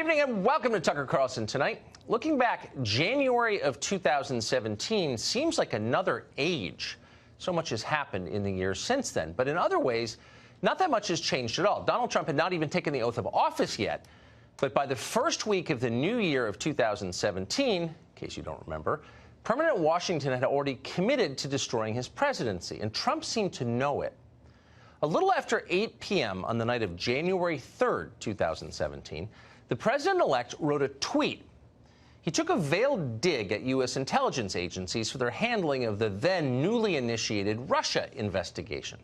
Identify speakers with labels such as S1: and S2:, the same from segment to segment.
S1: evening and welcome to Tucker Carlson Tonight. Looking back, January of 2017 seems like another age. So much has happened in the years since then. But in other ways, not that much has changed at all. Donald Trump had not even taken the oath of office yet. But by the first week of the new year of 2017, in case you don't remember, permanent Washington had already committed to destroying his presidency. And Trump seemed to know it. A little after 8 p.m. on the night of January 3rd, 2017, the president-elect wrote a tweet. He took a veiled dig at U.S. intelligence agencies for their handling of the then newly initiated Russia investigation.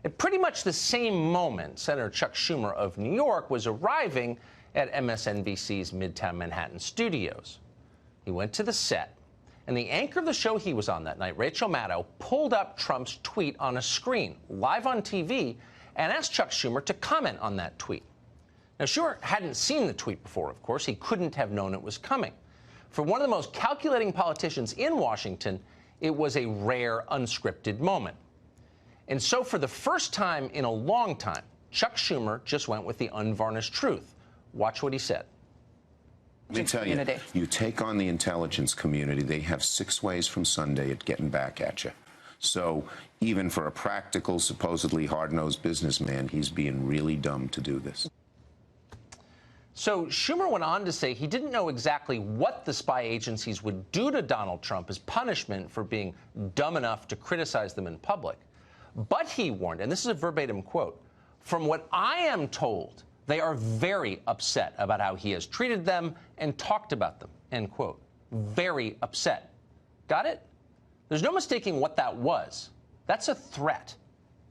S1: At pretty much the same moment, Senator Chuck Schumer of New York was arriving at MSNBC's Midtown Manhattan studios. He went to the set, and the anchor of the show he was on that night, Rachel Maddow, pulled up Trump's tweet on a screen, live on TV, and asked Chuck Schumer to comment on that tweet. Now, Schumer hadn't seen the tweet before, of course. He couldn't have known it was coming. For one of the most calculating politicians in Washington, it was a rare, unscripted moment. And so for the first time in a long time, Chuck Schumer just went with the unvarnished truth. Watch what he said.
S2: Let me tell you, you take on the intelligence community, they have 6 ways from Sunday at getting back at you. So even for a practical, supposedly hard-nosed businessman, he's being really dumb to do this.
S1: So Schumer went on to say he didn't know exactly what the spy agencies would do to Donald Trump as punishment for being dumb enough to criticize them in public. But he warned, and this is a verbatim quote, "From what I am told, they are very upset about how he has treated them and talked about them," end quote. Very upset. Got it? There's no mistaking what that was. That's a threat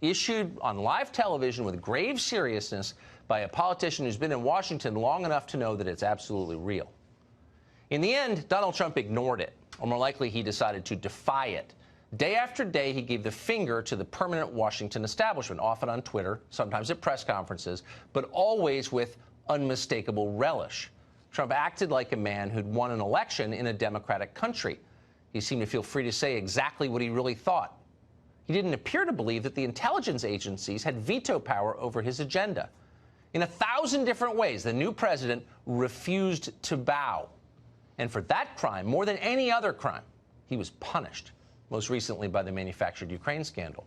S1: issued on live television with grave seriousness by a politician who's been in Washington long enough to know that it's absolutely real. In the end, Donald Trump ignored it, or more likely he decided to defy it. Day after day, he gave the finger to the permanent Washington establishment, often on Twitter, sometimes at press conferences, but always with unmistakable relish. Trump acted like a man who'd won an election in a democratic country. He seemed to feel free to say exactly what he really thought. He didn't appear to believe that the intelligence agencies had veto power over his agenda. In 1,000 different ways, the new president refused to bow. And for that crime, more than any other crime, he was punished, most recently by the manufactured Ukraine scandal.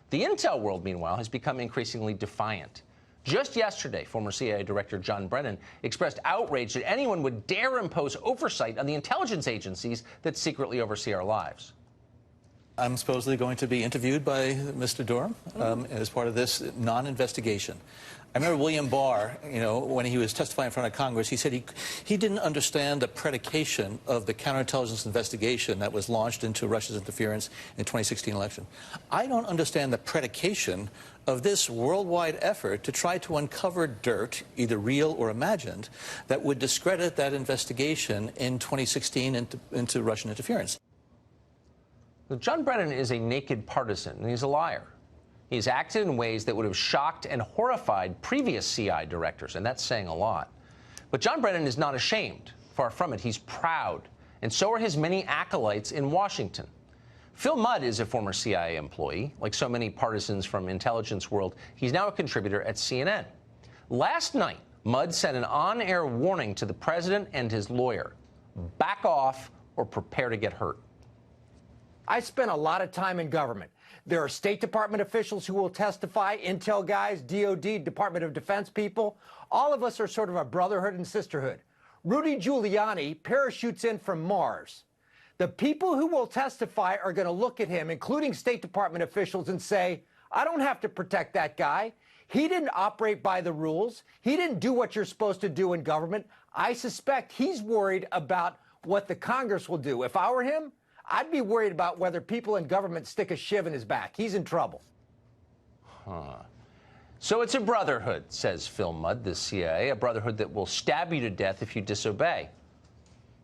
S1: The intel world, meanwhile, has become increasingly defiant. Just yesterday, former CIA Director John Brennan expressed outrage that anyone would dare impose oversight on the intelligence agencies that secretly oversee our lives.
S3: I'm supposedly going to be interviewed by Mr. Durham as part of this non-investigation. I remember William Barr, when he was testifying in front of Congress, he said he didn't understand the predication of the counterintelligence investigation that was launched into Russia's interference in the 2016 election. I don't understand the predication of this worldwide effort to try to uncover dirt, either real or imagined, that would discredit that investigation in 2016 into Russian interference.
S1: John Brennan is a naked partisan, and he's a liar. He's acted in ways that would have shocked and horrified previous CI directors, and that's saying a lot. But John Brennan is not ashamed. Far from it. He's proud. And so are his many acolytes in Washington. Phil Mudd is a former CIA employee. Like so many partisans from intelligence world, he's now a contributor at CNN. Last night, Mudd sent an on-air warning to the president and his lawyer. Back off or prepare to get hurt.
S4: I spent a lot of time in government. There are State Department officials who will testify, intel guys, DOD, Department of Defense people. All of us are sort of a brotherhood and sisterhood. Rudy Giuliani parachutes in from Mars. The people who will testify are going to look at him, including State Department officials, and say, I don't have to protect that guy. He didn't operate by the rules. He didn't do what you're supposed to do in government. I suspect he's worried about what the Congress will do. If I were him, I'd be worried about whether people in government stick a shiv in his back. He's in trouble.
S1: So it's a brotherhood, says Phil Mudd, the CIA, a brotherhood that will stab you to death if you disobey.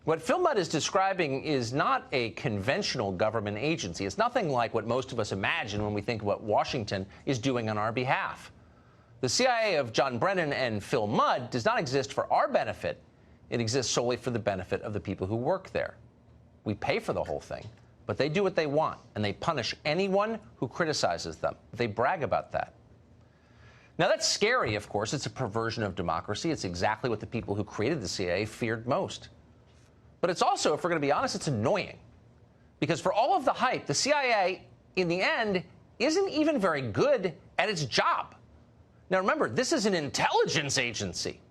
S1: What Phil Mudd is describing is not a conventional government agency. It's nothing like what most of us imagine when we think of what Washington is doing on our behalf. The CIA of John Brennan and Phil Mudd does not exist for our benefit. It exists solely for the benefit of the people who work there. We pay for the whole thing, but they do what they want, and they punish anyone who criticizes them. They brag about that. Now, that's scary, of course. It's a perversion of democracy. It's exactly what the people who created the CIA feared most. But it's also, if we're going to be honest, it's annoying. Because for all of the hype, the CIA, in the end, isn't even very good at its job. Now, remember, this is an intelligence agency.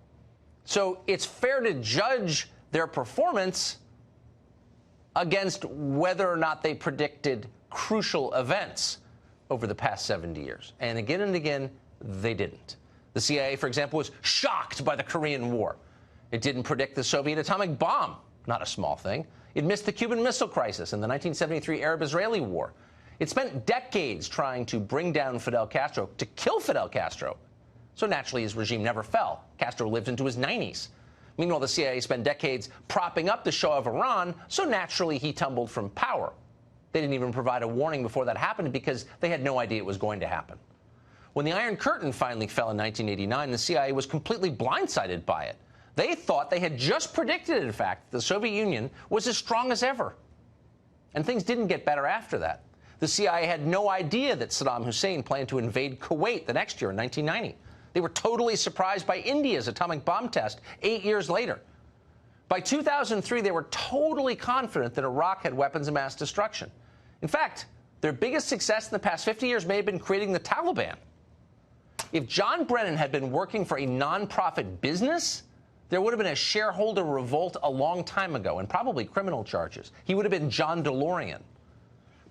S1: So it's fair to judge their performance against whether or not they predicted crucial events over the past 70 years. And again, they didn't. The CIA, for example, was shocked by the Korean War. It didn't predict the Soviet atomic bomb, not a small thing. It missed the Cuban Missile Crisis and the 1973 Arab-Israeli War. It spent decades trying to bring down Fidel Castro, to kill Fidel Castro. So naturally, his regime never fell. Castro lived into his 90s. Meanwhile, the CIA spent decades propping up the Shah of Iran, so naturally he tumbled from power. They didn't even provide a warning before that happened because they had no idea it was going to happen. When the Iron Curtain finally fell in 1989, the CIA was completely blindsided by it. They thought they had just predicted, in fact, that the Soviet Union was as strong as ever. And things didn't get better after that. The CIA had no idea that Saddam Hussein planned to invade Kuwait the next year in 1990. They were totally surprised by India's atomic bomb test 8 years later. By 2003, they were totally confident that Iraq had weapons of mass destruction. In fact, their biggest success in the past 50 years may have been creating the Taliban. If John Brennan had been working for a nonprofit business, there would have been a shareholder revolt a long time ago and probably criminal charges. He would have been John DeLorean.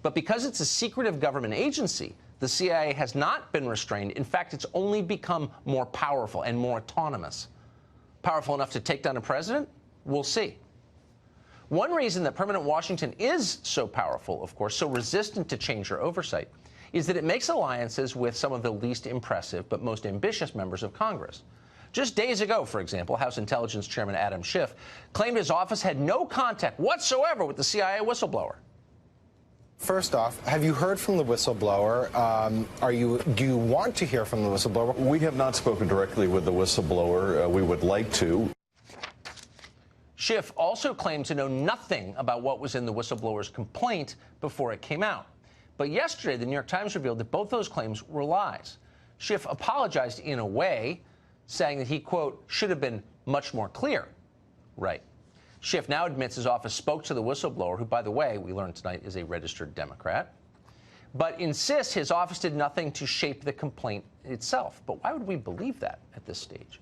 S1: But because it's a secretive government agency, the CIA has not been restrained. In fact, it's only become more powerful and more autonomous. Powerful enough to take down a president? We'll see. One reason that permanent Washington is so powerful, of course, so resistant to change or oversight, is that it makes alliances with some of the least impressive but most ambitious members of Congress. Just days ago, for example, House Intelligence Chairman Adam Schiff claimed his office had no contact whatsoever with the CIA whistleblower.
S5: First off, have you heard from the whistleblower? Do you want to hear from the whistleblower?
S6: We have not spoken directly with the whistleblower. We would like to.
S1: Schiff also claimed to know nothing about what was in the whistleblower's complaint before it came out. But yesterday, the New York Times revealed that both those claims were lies. Schiff apologized in a way, saying that he, quote, should have been much more clear. Right. Schiff now admits his office spoke to the whistleblower, who, by the way, we learned tonight is a registered Democrat, but insists his office did nothing to shape the complaint itself. But why would we believe that at this stage?